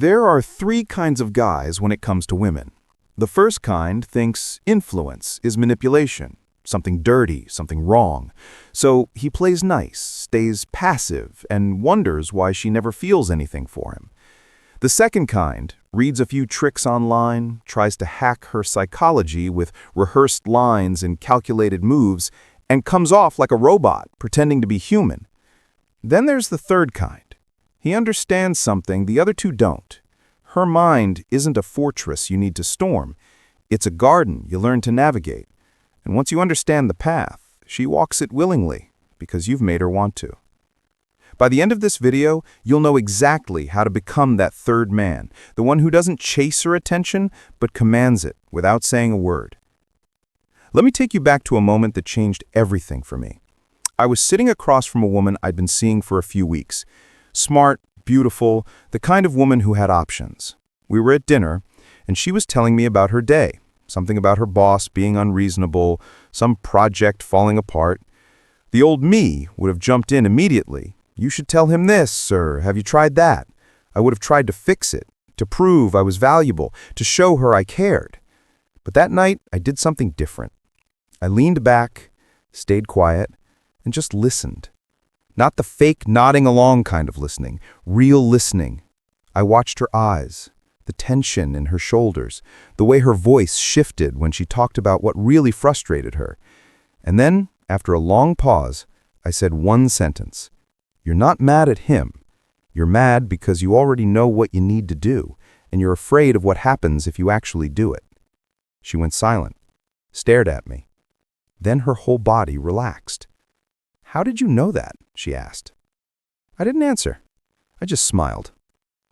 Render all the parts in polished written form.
There are three kinds of guys when it comes to women. The first kind thinks influence is manipulation, something dirty, something wrong. So he plays nice, stays passive, and wonders why she never feels anything for him. The second kind reads a few tricks online, tries to hack her psychology with rehearsed lines and calculated moves, and comes off like a robot, pretending to be human. Then there's the third kind. He understands something the other two don't. Her mind isn't a fortress you need to storm. It's a garden you learn to navigate. And once you understand the path, she walks it willingly because you've made her want to. By the end of this video, you'll know exactly how to become that third man, the one who doesn't chase her attention, but commands it without saying a word. Let me take you back to a moment that changed everything for me. I was sitting across from a woman I'd been seeing for a few weeks. Smart, beautiful, the kind of woman who had options. We were at dinner, and she was telling me about her day, something about her boss being unreasonable, some project falling apart. The old me would have jumped in immediately. "You should tell him this, sir. Have you tried that?" I would have tried to fix it, to prove I was valuable, to show her I cared. But that night, I did something different. I leaned back, stayed quiet, and just listened. Not the fake nodding along kind of listening, real listening. I watched her eyes, the tension in her shoulders, the way her voice shifted when she talked about what really frustrated her. And then, after a long pause, I said one sentence. "You're not mad at him. You're mad because you already know what you need to do, and you're afraid of what happens if you actually do it." She went silent, stared at me. Then her whole body relaxed. "How did you know that?" she asked. I didn't answer. I just smiled.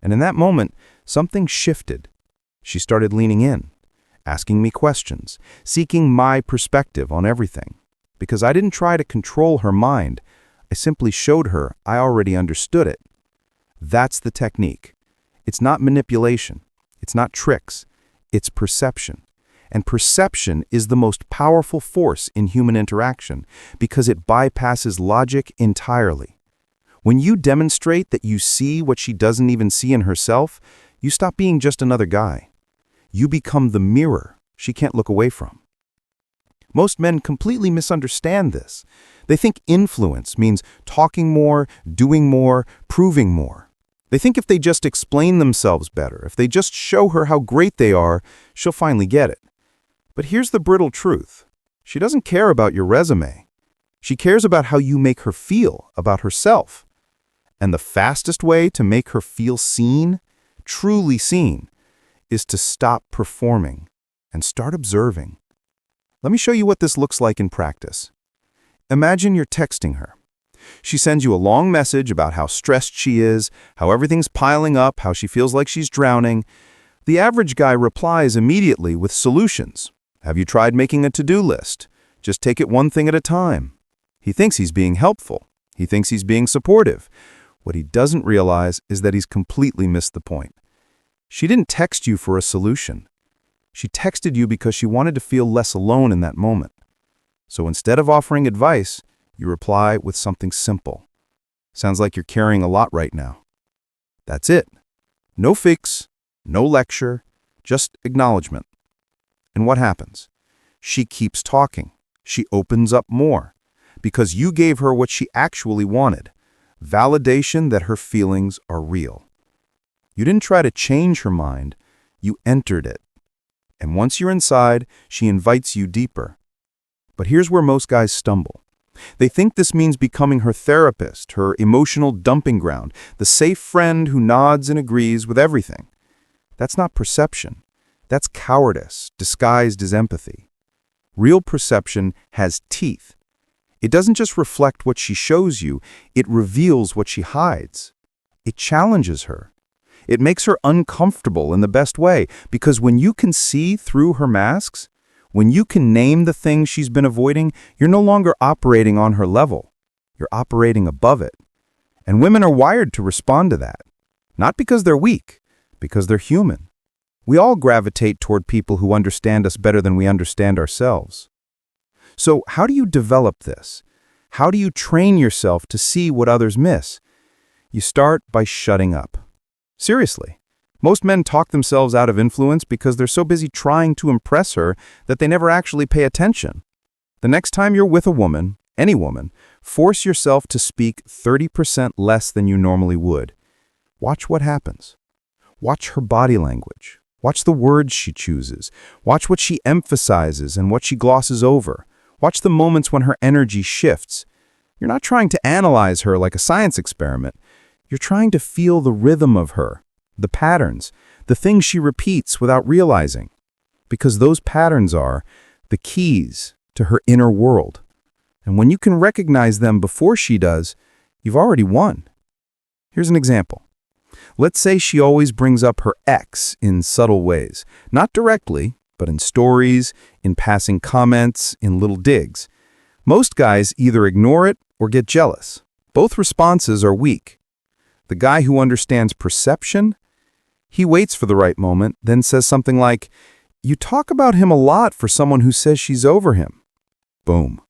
And in that moment, something shifted. She started leaning in, asking me questions, seeking my perspective on everything. Because I didn't try to control her mind, I simply showed her I already understood it. That's the technique. It's not manipulation. It's not tricks. It's perception. And perception is the most powerful force in human interaction because it bypasses logic entirely. When you demonstrate that you see what she doesn't even see in herself, you stop being just another guy. You become the mirror she can't look away from. Most men completely misunderstand this. They think influence means talking more, doing more, proving more. They think if they just explain themselves better, if they just show her how great they are, she'll finally get it. But here's the brittle truth. She doesn't care about your resume. She cares about how you make her feel about herself. And the fastest way to make her feel seen, truly seen, is to stop performing and start observing. Let me show you what this looks like in practice. Imagine you're texting her. She sends you a long message about how stressed she is, how everything's piling up, how she feels like she's drowning. The average guy replies immediately with solutions. "Have you tried making a to-do list? Just take it one thing at a time." He thinks he's being helpful. He thinks he's being supportive. What he doesn't realize is that he's completely missed the point. She didn't text you for a solution. She texted you because she wanted to feel less alone in that moment. So instead of offering advice, you reply with something simple. "Sounds like you're carrying a lot right now." That's it. No fix, no lecture, just acknowledgement. And what happens? She keeps talking. She opens up more. Because you gave her what she actually wanted. Validation that her feelings are real. You didn't try to change her mind. You entered it. And once you're inside, she invites you deeper. But here's where most guys stumble. They think this means becoming her therapist, her emotional dumping ground, the safe friend who nods and agrees with everything. That's not perception. That's cowardice, disguised as empathy. Real perception has teeth. It doesn't just reflect what she shows you, it reveals what she hides. It challenges her. It makes her uncomfortable in the best way, because when you can see through her masks, when you can name the things she's been avoiding, you're no longer operating on her level. You're operating above it. And women are wired to respond to that. Not because they're weak, because they're human. We all gravitate toward people who understand us better than we understand ourselves. So how do you develop this? How do you train yourself to see what others miss? You start by shutting up. Seriously, Most men talk themselves out of influence because they're so busy trying to impress her that they never actually pay attention. The next time you're with a woman, any woman, force yourself to speak 30% less than you normally would. Watch what happens. Watch her body language. Watch the words she chooses. Watch what she emphasizes and what she glosses over. Watch the moments when her energy shifts. You're not trying to analyze her like a science experiment. You're trying to feel the rhythm of her, the patterns, the things she repeats without realizing. Because those patterns are the keys to her inner world. And when you can recognize them before she does, you've already won. Here's an example. Let's say she always brings up her ex in subtle ways. Not directly, but in stories, in passing comments, in little digs. Most guys either ignore it or get jealous. Both responses are weak. The guy who understands perception, he waits for the right moment, then says something like, "You talk about him a lot for someone who says she's over him." Boom.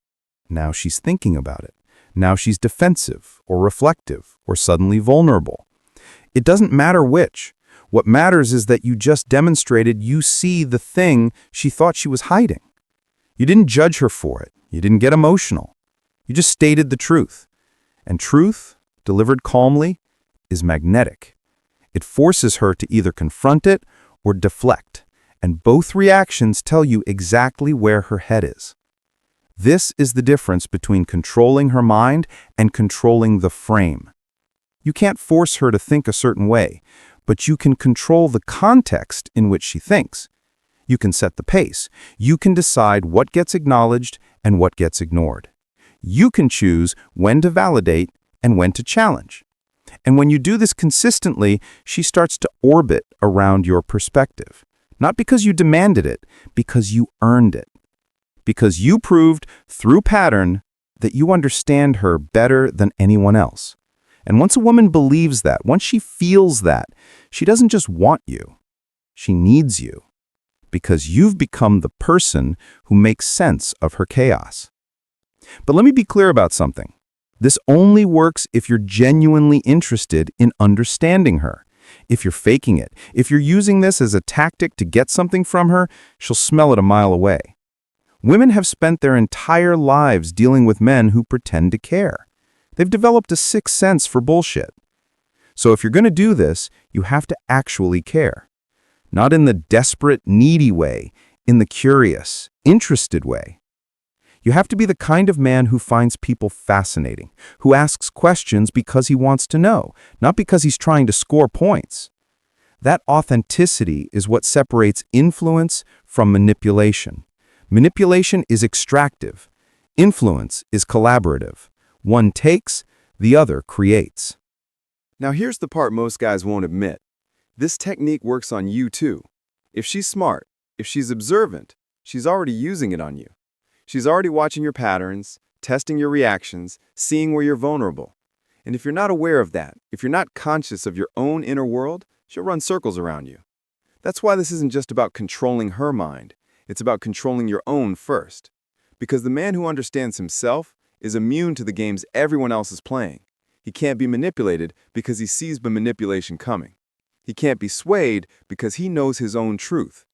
Now she's thinking about it. Now she's defensive or reflective or suddenly vulnerable. It doesn't matter which. What matters is that you just demonstrated you see the thing she thought she was hiding. You didn't judge her for it. You didn't get emotional. You just stated the truth. And truth, delivered calmly, is magnetic. It forces her to either confront it or deflect. And both reactions tell you exactly where her head is. This is the difference between controlling her mind and controlling the frame. You can't force her to think a certain way, but you can control the context in which she thinks. You can set the pace. You can decide what gets acknowledged and what gets ignored. You can choose when to validate and when to challenge. And when you do this consistently, she starts to orbit around your perspective. Not because you demanded it, because you earned it. Because you proved through pattern that you understand her better than anyone else. And once a woman believes that, once she feels that, she doesn't just want you, she needs you. Because you've become the person who makes sense of her chaos. But let me be clear about something. This only works if you're genuinely interested in understanding her. If you're faking it, if you're using this as a tactic to get something from her, she'll smell it a mile away. Women have spent their entire lives dealing with men who pretend to care. They've developed a sixth sense for bullshit. So if you're going to do this, you have to actually care. Not in the desperate, needy way, in the curious, interested way. You have to be the kind of man who finds people fascinating, who asks questions because he wants to know, not because he's trying to score points. That authenticity is what separates influence from manipulation. Manipulation is extractive. Influence is collaborative. One takes, the other creates. Now here's the part most guys won't admit. This technique works on you too. If she's smart, if she's observant, she's already using it on you. She's already watching your patterns, testing your reactions, seeing where you're vulnerable. And if you're not aware of that, if you're not conscious of your own inner world, she'll run circles around you. That's why this isn't just about controlling her mind. It's about controlling your own first. Because the man who understands himself is immune to the games everyone else is playing. He can't be manipulated because he sees the manipulation coming. He can't be swayed because he knows his own truth.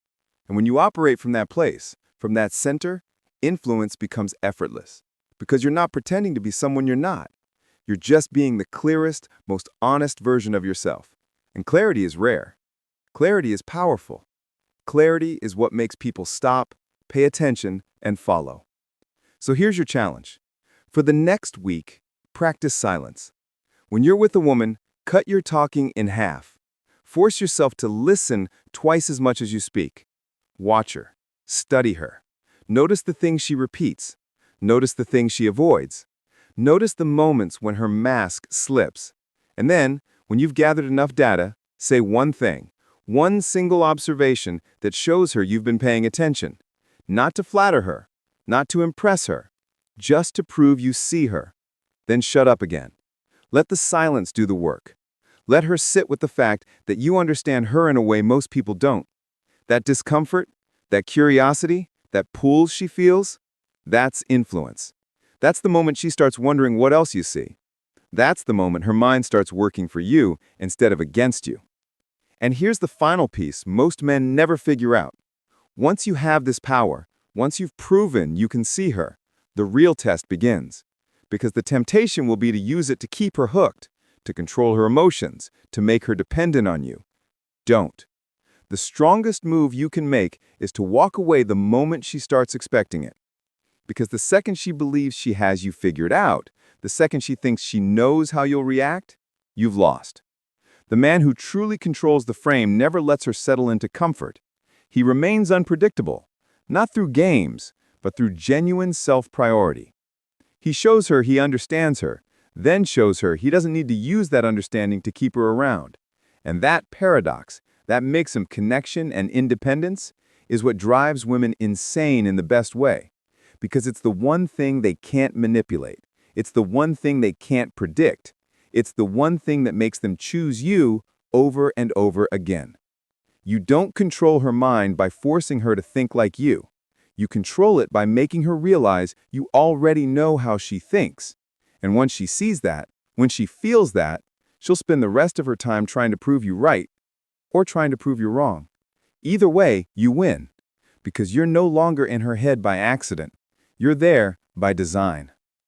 And when you operate from that place, from that center, influence becomes effortless. Because you're not pretending to be someone you're not. You're just being the clearest, most honest version of yourself. And clarity is rare. Clarity is powerful. Clarity is what makes people stop, pay attention, and follow. So here's your challenge. For the next week, practice silence. When you're with a woman, cut your talking in half. Force yourself to listen twice as much as you speak. Watch her. Study her. Notice the things she repeats. Notice the things she avoids. Notice the moments when her mask slips. And then, when you've gathered enough data, say one thing, one single observation that shows her you've been paying attention. Not to flatter her, not to impress her, just to prove you see her. Then shut up again. Let the silence do the work. Let her sit with the fact that you understand her in a way most people don't. That discomfort, that curiosity, that pull she feels, that's influence. That's the moment she starts wondering what else you see. That's the moment her mind starts working for you instead of against you. And here's the final piece most men never figure out. Once you have this power, once you've proven you can see her, the real test begins. Because the temptation will be to use it to keep her hooked, to control her emotions, to make her dependent on you. Don't. The strongest move you can make is to walk away the moment she starts expecting it. Because the second she believes she has you figured out, the second she thinks she knows how you'll react, you've lost. The man who truly controls the frame never lets her settle into comfort. He remains unpredictable, not through games, but through genuine self-priority. He shows her he understands her, then shows her he doesn't need to use that understanding to keep her around. And that paradox, that mix of connection and independence, is what drives women insane in the best way. Because it's the one thing they can't manipulate. It's the one thing they can't predict. It's the one thing that makes them choose you over and over again. You don't control her mind by forcing her to think like you. You control it by making her realize you already know how she thinks. And once she sees that, when she feels that, she'll spend the rest of her time trying to prove you right or trying to prove you wrong. Either way, you win. Because you're no longer in her head by accident. You're there by design.